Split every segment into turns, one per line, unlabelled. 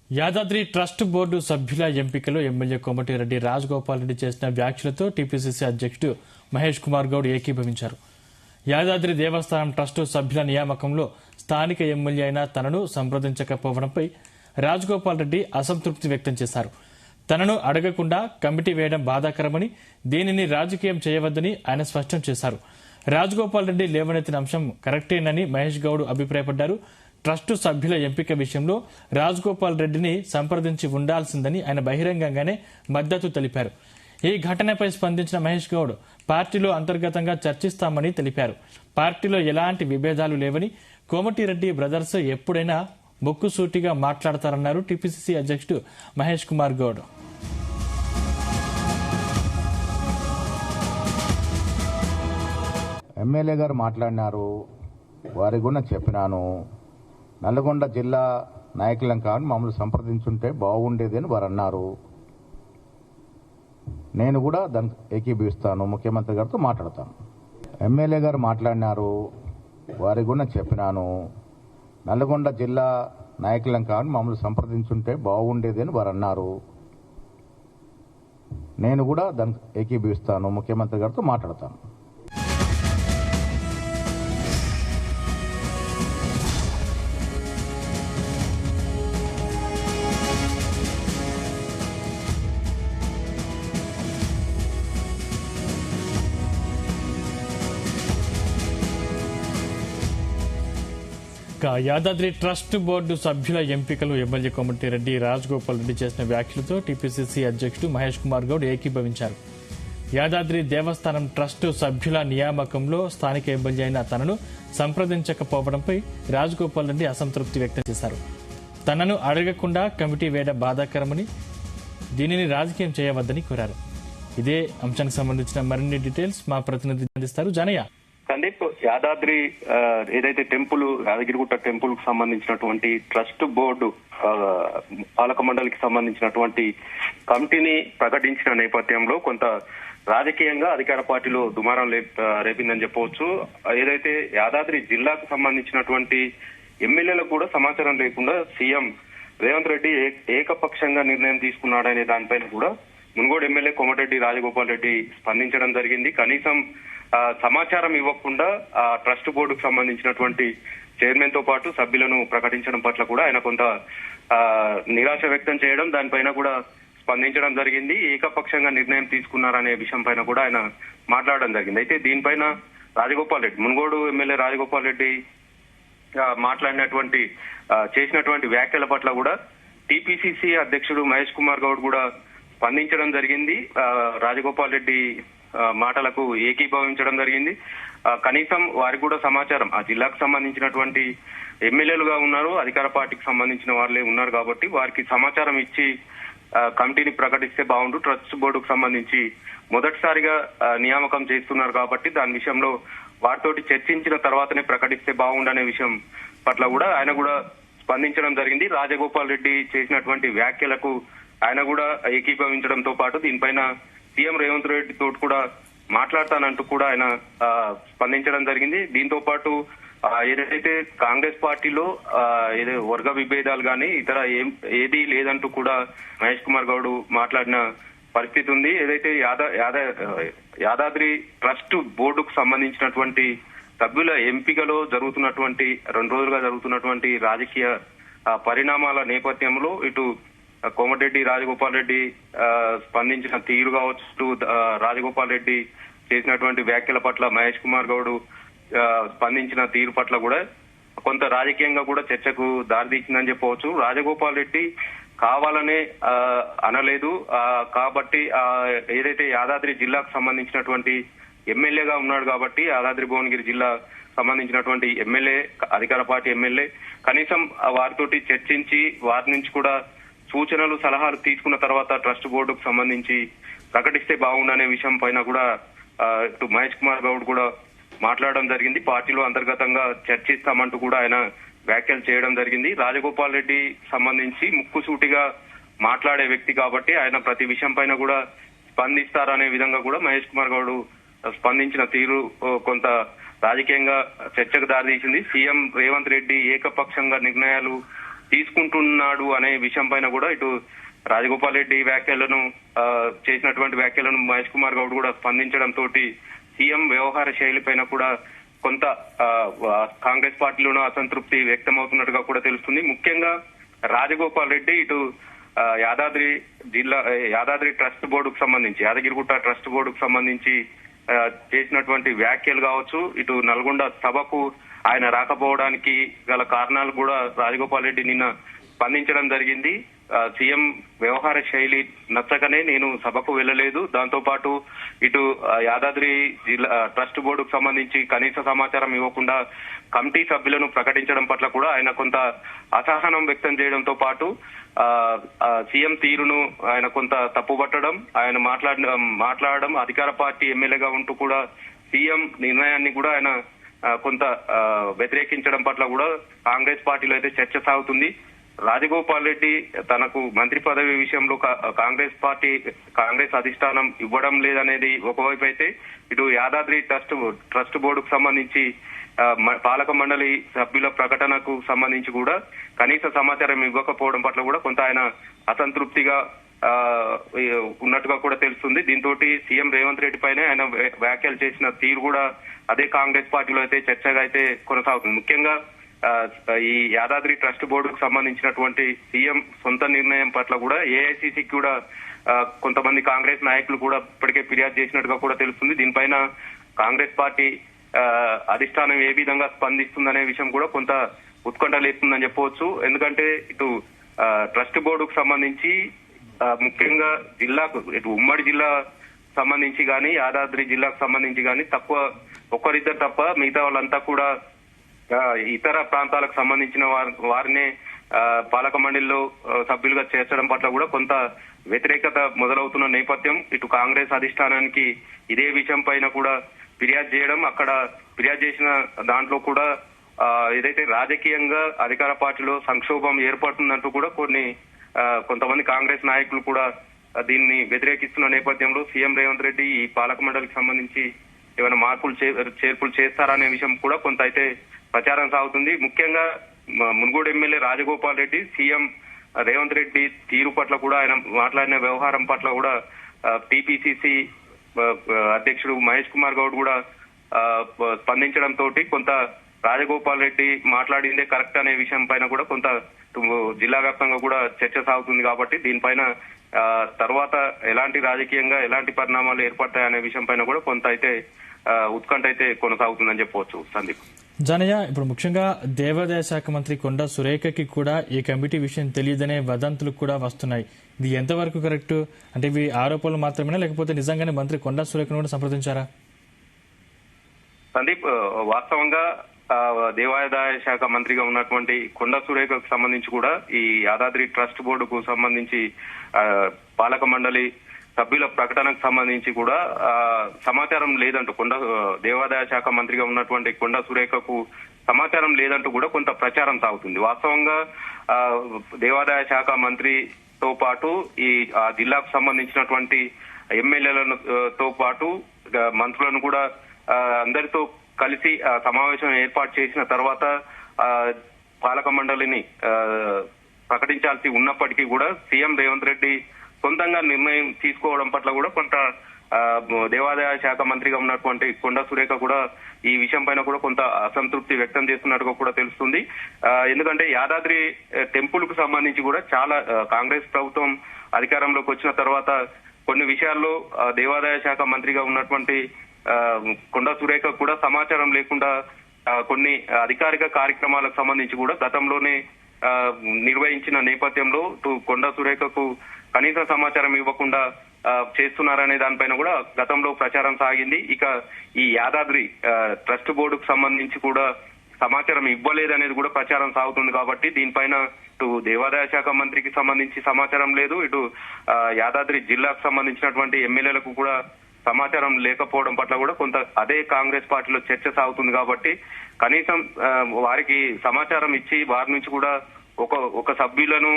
Yadadri trust board సభ్యుల ఎంపికలో MLA Komatireddy Rajagopal Reddy చేసిన వ్యాఖ్యలతో టీపీసీసీ అధ్యక్షుడు మహేష్ కుమార్ గౌడ్ ఏకీభవించారు. యాదాద్రి దేవస్థానం ట్రస్టు సభ్యుల నియామకంలో స్థానిక ఎమ్మెల్యే అయిన తనను సంప్రదించకపోవడంపై రాజగోపాల్ రెడ్డి అసంతృప్తి వ్యక్తం చేశారు. తనను అడగకుండా కమిటీ వేయడం బాధాకరమని, దీనిని రాజకీయం చేయవద్దని ఆయన స్పష్టం చేశారు. రాజగోపాల్ రెడ్డి లేవనెత్తిన అంశం కరెక్టేనని మహేష్ గౌడ్ అభిప్రాయపడ్డారు. ట్రస్టు సభ్యుల ఎంపిక విషయంలో రాజగోపాల్ రెడ్డిని సంప్రదించి ఉండాల్సిందని ఆయన బహిరంగంగానే మద్దతు తెలిపారు. ఈ ఘటనపై స్పందించిన మహేష్ గౌడ్ పార్టీలో అంతర్గతంగా చర్చిస్తామని తెలిపారు. పార్టీలో ఎలాంటి విభేదాలు లేవని, కోమటిరెడ్డి బ్రదర్స్ ఎప్పుడైనా ముక్కుసూటిగా మాట్లాడతారన్నారు టీపీసీసీ అధ్యక్షుడు మహేష్ కుమార్ గౌడ్.
ఎమ్మెల్యే గారు మాట్లాడినారు, వారి గురించి చెప్పినాను. నల్గొండ జిల్లా నాయకులం కానీ మమ్మల్ని సంప్రదించుంటే బాగుండేది అని వారు అన్నారు. నేను కూడా దానికి ఏకీభవిస్తాను, ముఖ్యమంత్రి గారితో మాట్లాడతాను. ఎమ్మెల్యే గారు మాట్లాడినారు, వారి గురించి చెప్పినాను. నల్గొండ జిల్లా నాయకులం కానీ మమ్మల్ని సంప్రదించుంటే బాగుండేది అని వారు అన్నారు. నేను కూడా దానికి ఏకీభవిస్తాను, ముఖ్యమంత్రి గారితో మాట్లాడతాను.
యాదాద్రి ట్రస్ట్ బోర్డు సభ్యుల ఎంపికలు ఎమ్మెల్యే కోమటిరెడ్డి రాజగోపాల్ రెడ్డి చేసిన వ్యాఖ్యలతో టీపీసీసీ అధ్యక్షుడు మహేష్ కుమార్ గౌడ్ ఏకీభవించారు. యాదాద్రి దేవస్థానం ట్రస్టు సభ్యుల నియామకంలో స్థానిక ఎమ్మెల్యే అయిన తనను సంప్రదించకపోవడంపై రాజగోపాల్ రెడ్డి అసంతృప్తి వ్యక్తం చేశారు. తనను అడగకుండా కమిటీ వేయడం బాధాకరమని, దీనిని రాజకీయం చేయవద్దని కోరారు. ఇదే అంశానికి సంబంధించిన మరిన్ని డీటెయిల్స్ మా ప్రతినిధి అందిస్తారు. జనయ్య.
సందీప్, యాదాద్రి ఏదైతే టెంపుల్ యాదగిరిగుట్ట టెంపుల్ కు సంబంధించినటువంటి ట్రస్ట్ బోర్డు పాలక మండలికి సంబంధించినటువంటి కమిటీని ప్రకటించిన నేపథ్యంలో కొంత రాజకీయంగా అధికార పార్టీలో దుమారం రేపిందని చెప్పవచ్చు. ఏదైతే యాదాద్రి జిల్లాకు సంబంధించినటువంటి ఎమ్మెల్యేలకు కూడా సమాచారం లేకుండా సీఎం రేవంత్ రెడ్డి ఏకపక్షంగా నిర్ణయం తీసుకున్నాడనే దానిపైన కూడా మునుగోడు ఎమ్మెల్యే కోమటిరెడ్డి రాజగోపాల్ రెడ్డి స్పందించడం జరిగింది. కనీసం సమాచారం ఇవ్వకుండా ట్రస్ట్ బోర్డుకు సంబంధించినటువంటి చైర్మన్ తో పాటు సభ్యులను ప్రకటించడం పట్ల కూడా ఆయన కొంత నిరాశ వ్యక్తం చేయడం, దానిపైన కూడా స్పందించడం జరిగింది. ఏకపక్షంగా నిర్ణయం తీసుకున్నారనే విషయం పైన కూడా ఆయన మాట్లాడడం జరిగింది. అయితే దీనిపైన రాజగోపాల్ రెడ్డి, మునుగోడు ఎమ్మెల్యే రాజగోపాల్ రెడ్డి మాట్లాడినటువంటి చేసినటువంటి వ్యాఖ్యల పట్ల కూడా టీపీసీసీ అధ్యక్షుడు మహేష్ కుమార్ గౌడ్ కూడా స్పందించడం జరిగింది. రాజగోపాల్ రెడ్డి మాటలకు ఏకీభవించడం జరిగింది. కనీసం వారికి కూడా సమాచారం, ఆ జిల్లాకు సంబంధించినటువంటి ఎమ్మెల్యేలుగా ఉన్నారు, అధికార పార్టీకి సంబంధించిన వాళ్ళే ఉన్నారు కాబట్టి వారికి సమాచారం ఇచ్చి కమిటీని ప్రకటిస్తే బాగుండు. ట్రస్ట్ బోర్డుకు సంబంధించి మొదటిసారిగా నియామకం చేస్తున్నారు కాబట్టి దాని విషయంలో వారితోటి చర్చించిన తర్వాతనే ప్రకటిస్తే బాగుండనే విషయం పట్ల కూడా ఆయన కూడా స్పందించడం జరిగింది. రాజగోపాల్ రెడ్డి చేసినటువంటి వ్యాఖ్యలకు ఆయన కూడా ఏకీభవించడంతో పాటు దీనిపైన సీఎం రేవంత్ రెడ్డి తోటి కూడా మాట్లాడతానంటూ కూడా ఆయన స్పందించడం జరిగింది. దీంతో పాటు ఏదైతే కాంగ్రెస్ పార్టీలో ఏదో వర్గ విభేదాలు కానీ ఇతర ఏదీ లేదంటూ కూడా మహేష్ కుమార్ గౌడ్ మాట్లాడిన పరిస్థితి ఉంది. ఏదైతే యాదాద్రి ట్రస్ట్ బోర్డుకు సంబంధించినటువంటి సభ్యుల ఎంపికలో జరుగుతున్నటువంటి 2 రోజులుగా జరుగుతున్నటువంటి రాజకీయ పరిణామాల నేపథ్యంలో ఇటు కోమటిరెడ్డి రాజగోపాల్ రెడ్డి స్పందించిన తీరు కావచ్చు, రాజగోపాల్ రెడ్డి చేసినటువంటి వ్యాఖ్యల పట్ల మహేష్ కుమార్ గౌడ్ స్పందించిన తీరు పట్ల కూడా కొంత రాజకీయంగా కూడా చర్చకు దారితీసిందని చెప్పవచ్చు. రాజగోపాల్ రెడ్డి కావాలనే అనలేదు కాబట్టి ఏదైతే యాదాద్రి జిల్లాకు సంబంధించినటువంటి ఎమ్మెల్యేగా ఉన్నాడు కాబట్టి యాదాద్రి భువనగిరి జిల్లా సంబంధించినటువంటి ఎమ్మెల్యే, అధికార పార్టీ ఎమ్మెల్యే కనీసం వారితోటి చర్చించి వారి నుంచి కూడా సూచనలు సలహాలు తీసుకున్న తర్వాత ట్రస్ట్ బోర్డుకు సంబంధించి ప్రకటిస్తే బాగుండనే విషయం పైన కూడా ఇటు మహేష్ కుమార్ గౌడ్ కూడా మాట్లాడడం జరిగింది. పార్టీలో అంతర్గతంగా చర్చిస్తామంటూ కూడా ఆయన వ్యాఖ్యలు చేయడం జరిగింది. రాజగోపాల్ రెడ్డి సంబంధించి ముక్కుసూటిగా మాట్లాడే వ్యక్తి కాబట్టి ఆయన ప్రతి విషయం పైన కూడా స్పందిస్తారనే విధంగా కూడా మహేష్ కుమార్ గౌడ్ స్పందించిన తీరు కొంత రాజకీయంగా చర్చకు దారితీసింది. సీఎం రేవంత్ రెడ్డి ఏకపక్షంగా నిర్ణయాలు తీసుకుంటున్నాడు అనే విషయం పైన కూడా ఇటు రాజగోపాల్ రెడ్డి వ్యాఖ్యలను చేసినటువంటి వ్యాఖ్యలను మహేష్ కుమార్ గౌడ్ కూడా స్పందించడంతో సీఎం వ్యవహార శైలి పైన కూడా కొంత కాంగ్రెస్ పార్టీలోనూ అసంతృప్తి వ్యక్తమవుతున్నట్టుగా కూడా తెలుస్తుంది. ముఖ్యంగా రాజగోపాల్ రెడ్డి ఇటు యాదాద్రి ట్రస్ట్ బోర్డుకు సంబంధించి, యాదగిరిగుట్ట ట్రస్ట్ బోర్డుకు సంబంధించి చేసినటువంటి వ్యాఖ్యలు కావచ్చు, ఇటు నల్గొండ సభకు ఆయన రాకపోవడానికి గల కారణాలు కూడా రాజగోపాల్ రెడ్డి నిన్న స్పందించడం జరిగింది. సీఎం వ్యవహార శైలి నచ్చకనే నేను సభకు వెళ్లలేదు, దాంతో పాటు ఇటు యాదాద్రి జిల్లా ట్రస్ట్ బోర్డుకు సంబంధించి కనీస సమాచారం ఇవ్వకుండా కమిటీ సభ్యులను ప్రకటించడం పట్ల కూడా ఆయన కొంత అసహనం వ్యక్తం చేయడంతో పాటు సీఎం తీరును ఆయన కొంత తప్పుపట్టడం, ఆయన మాట్లాడడం అధికార పార్టీ ఎమ్మెల్యేగా ఉంటూ కూడా సీఎం నిర్ణయాన్ని కూడా ఆయన కొంత వ్యతిరేకించడం పట్ల కూడా కాంగ్రెస్ పార్టీలో అయితే చర్చ సాగుతుంది. రాజగోపాల్ రెడ్డి తనకు మంత్రి పదవి విషయంలో కాంగ్రెస్ అధిష్టానం ఇవ్వడం లేదనేది ఒకవైపు అయితే, ఇటు యాదాద్రి ట్రస్ట్ బోర్డుకు సంబంధించి పాలక మండలి సభ్యుల ప్రకటనకు సంబంధించి కూడా కనీస సమాచారం ఇవ్వకపోవడం పట్ల కూడా కొంత ఆయన అసంతృప్తిగా ఉన్నట్టుగా కూడా తెలుస్తుంది. దీంతో సీఎం రేవంత్ రెడ్డి పైనే ఆయన వ్యాఖ్యలు చేసిన తీరు కూడా అదే కాంగ్రెస్ పార్టీలో అయితే చర్చగా అయితే కొనసాగుతుంది. ముఖ్యంగా ఈ యాదాద్రి ట్రస్ట్ బోర్డుకు సంబంధించినటువంటి సీఎం సొంత నిర్ణయం పట్ల కూడా ఏఐసీసీకి కూడా కొంతమంది కాంగ్రెస్ నాయకులు కూడా ఇప్పటికే ఫిర్యాదు చేసినట్టుగా కూడా తెలుస్తుంది. దీనిపైన కాంగ్రెస్ పార్టీ అధిష్టానం ఏ విధంగా స్పందిస్తుందనే విషయం కూడా కొంత ఉత్కంఠ లేస్తుందని చెప్పవచ్చు. ఎందుకంటే ఇటు ట్రస్ట్ బోర్డుకు సంబంధించి ముఖ్యంగా జిల్లాకు, ఇటు ఉమ్మడి జిల్లా సంబంధించి గాని యాదాద్రి జిల్లాకు సంబంధించి గాని తక్కువ ఒక్కరిద్దరు తప్ప మిగతా వాళ్ళంతా కూడా ఇతర ప్రాంతాలకు సంబంధించిన వారినే పాలక మండలిలో సభ్యులుగా చేర్చడం పట్ల కూడా కొంత వ్యతిరేకత మొదలవుతున్న నేపథ్యం, ఇటు కాంగ్రెస్ అధిష్టానానికి ఇదే విషయం పైన కూడా ఫిర్యాదు చేయడం, అక్కడ ఫిర్యాదు చేసిన దాంట్లో కూడా ఏదైతే రాజకీయంగా అధికార పార్టీలో సంక్షోభం ఏర్పడుతుందంటూ కూడా కొంతమంది కాంగ్రెస్ నాయకులు కూడా దీన్ని వ్యతిరేకిస్తున్న నేపథ్యంలో సీఎం రేవంత్ రెడ్డి ఈ పాలక మండలికి సంబంధించి ఏమైనా చేర్పులు చేస్తారనే విషయం కూడా కొంత అయితే ప్రచారం సాగుతుంది. ముఖ్యంగా మునుగోడు ఎమ్మెల్యే రాజగోపాల్ రెడ్డి సీఎం రేవంత్ రెడ్డి తీరు పట్ల కూడా, ఆయన మాట్లాడిన వ్యవహారం పట్ల కూడా టీపీసీసీ అధ్యక్షుడు మహేష్ కుమార్ గౌడ్ కూడా స్పందించడంతో కొంత రాజగోపాల్ రెడ్డి మాట్లాడిందే కరెక్ట్ అనే విషయం పైన కూడా కొంత జిల్లా వ్యాప్తంగా కూడా చర్చ సాగుతుంది. కాబట్టి దీనిపైన తర్వాత ఎలాంటి రాజకీయంగా ఎలాంటి పరిణామాలు ఏర్పడతాయనే విషయం పైన కూడా కొంత అయితే ఉత్కంఠ అయితే కొనసాగుతుందని చెప్పవచ్చు. సందీప్
జానయ్య, ఇప్పుడు ముఖ్యంగా దేవాదాయ శాఖ మంత్రి కొండా సురేఖకి కూడా ఈ కమిటీ విషయం తెలియదనే వదంతులు కూడా వస్తున్నాయి. ఇది ఎంతవరకు కరెక్ట్? అంటే ఇవి ఆరోపణలు మాత్రమేనా, లేకపోతే నిజంగానే మంత్రి కొండా సురేఖను కూడా సంప్రదించారా?
సందీప్, వాస్తవంగా దేవాదాయ శాఖ మంత్రిగా ఉన్నటువంటి కొండా సురేఖకు సంబంధించి కూడా ఈ యాదాద్రి ట్రస్ట్ బోర్డుకు సంబంధించి పాలక మండలి సభ్యుల ప్రకటనకు సంబంధించి కూడా సమాచారం లేదంటూ దేవాదాయ శాఖ మంత్రిగా ఉన్నటువంటి కొండా సురేఖకు సమాచారం లేదంటూ కూడా కొంత ప్రచారం సాగుతుంది. వాస్తవంగా దేవాదాయ శాఖ మంత్రితో పాటు ఈ జిల్లాకు సంబంధించినటువంటి ఎమ్మెల్యేలతో పాటు మంత్రులను కూడా అందరితో కలిసి సమావేశం ఏర్పాటు చేసిన తర్వాత పాలక మండలిని ప్రకటించాల్సి ఉన్నప్పటికీ కూడా సీఎం రేవంత్ రెడ్డి సొంతంగా నిర్ణయం తీసుకోవడం పట్ల కూడా కొంత దేవాదాయ శాఖ మంత్రిగా ఉన్నటువంటి కొండా సురేఖ కూడా ఈ విషయం పైన కూడా కొంత అసంతృప్తి వ్యక్తం చేస్తున్నట్టుగా కూడా తెలుస్తుంది. ఎందుకంటే యాదాద్రి టెంపుల్ కు సంబంధించి కూడా చాలా కాంగ్రెస్ ప్రభుత్వం అధికారంలోకి వచ్చిన తర్వాత కొన్ని విషయాల్లో దేవాదాయ శాఖ మంత్రిగా ఉన్నటువంటి కొండా సురేఖ కూడా సమాచారం లేకుండా కొన్ని అధికారిక కార్యక్రమాలకు సంబంధించి కూడా గతంలోనే నిర్వహించిన నేపథ్యంలో కొండా సురేఖకు కనీస సమాచారం ఇవ్వకుండా చేస్తున్నారనే దానిపైన కూడా గతంలో ప్రచారం సాగింది. ఇక ఈ యాదాద్రి ట్రస్ట్ బోర్డుకు సంబంధించి కూడా సమాచారం ఇవ్వలేదనేది కూడా ప్రచారం సాగుతుంది. కాబట్టి దీనిపైన ఇటు దేవాదాయ శాఖ మంత్రికి సంబంధించి సమాచారం లేదు, ఇటు యాదాద్రి జిల్లాకు సంబంధించినటువంటి ఎమ్మెల్యేలకు కూడా సమాచారం లేకపోవడం పట్ల కూడా కొంత అదే కాంగ్రెస్ పార్టీలో చర్చ సాగుతుంది. కాబట్టి కనీసం వారికి సమాచారం ఇచ్చి వారి నుంచి కూడా ఒక సభ్యులను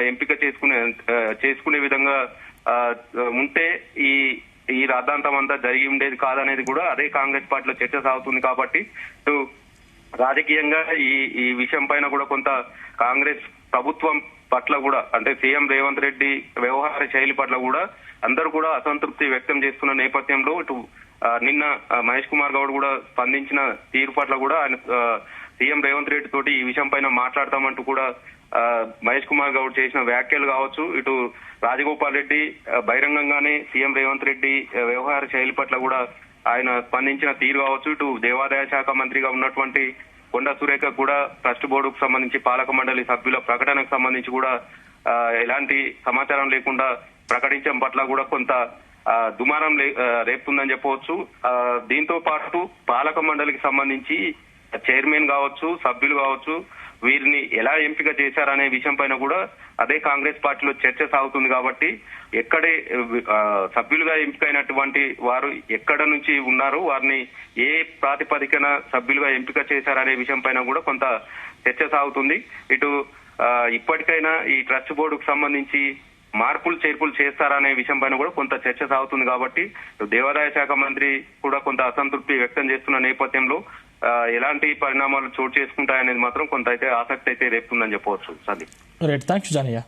ఎంపిక చేసుకునే విధంగా ఉంటే ఈ రాద్ధాంతం అంతా జరిగి ఉండేది కాదనేది కూడా అదే కాంగ్రెస్ పార్టీలో చర్చ సాగుతుంది. కాబట్టి రాజకీయంగా ఈ విషయం పైన కూడా కొంత కాంగ్రెస్ ప్రభుత్వం పట్ల కూడా అంటే సీఎం రేవంత్ రెడ్డి వ్యవహార శైలి పట్ల కూడా అందరూ కూడా అసంతృప్తి వ్యక్తం చేస్తున్న నేపథ్యంలో ఇటు నిన్న మహేష్ కుమార్ గౌడ్ కూడా స్పందించిన తీరు పట్ల కూడా ఆయన సీఎం రేవంత్ రెడ్డి తోటి ఈ విషయం పైన మాట్లాడతామంటూ కూడా మహేష్ కుమార్ గౌడ్ చేసిన వ్యాఖ్యలు కావచ్చు, ఇటు రాజగోపాల్ రెడ్డి బహిరంగంగానే సీఎం రేవంత్ రెడ్డి వ్యవహార శైలి పట్ల కూడా ఆయన స్పందించిన తీరు కావచ్చు, ఇటు దేవాదాయ శాఖ మంత్రిగా ఉన్నటువంటి కొండా సురేఖ కూడా ట్రస్ట్ బోర్డుకు సంబంధించి పాలక మండలి సభ్యుల ప్రకటనకు సంబంధించి కూడా ఎలాంటి సమాచారం లేకుండా ప్రకటించడం పట్ల కూడా కొంత దుమారం రేపుతుందని చెప్పవచ్చు. దీంతో పాటు పాలక మండలికి సంబంధించి చైర్మన్ కావచ్చు, సభ్యులు కావచ్చు, వీరిని ఎలా ఎంపిక చేశారనే విషయం పైన కూడా అదే కాంగ్రెస్ పార్టీలో చర్చ సాగుతుంది. కాబట్టి ఎక్కడే సభ్యులుగా ఎంపికైనటువంటి వారు ఎక్కడ నుంచి ఉన్నారు, వారిని ఏ ప్రాతిపదికన సభ్యులుగా ఎంపిక చేశారనే విషయం పైన కూడా కొంత చర్చ సాగుతుంది. ఇటు ఇప్పటికైనా ఈ ట్రస్ట్ బోర్డుకు సంబంధించి మార్పులు చేర్పులు చేస్తారనే విషయం పైన కూడా కొంత చర్చ సాగుతుంది. కాబట్టి దేవాదాయ శాఖ మంత్రి కూడా కొంత అసంతృప్తి వ్యక్తం చేస్తున్న నేపథ్యంలో ఎలాంటి పరిణామాలు చోటు చేసుకుంటాయనేది మాత్రం కొంత అయితే ఆసక్తి అయితే రేపుతుందని చెప్పవచ్చు. సందీప్.
Right, thanks Janaiah.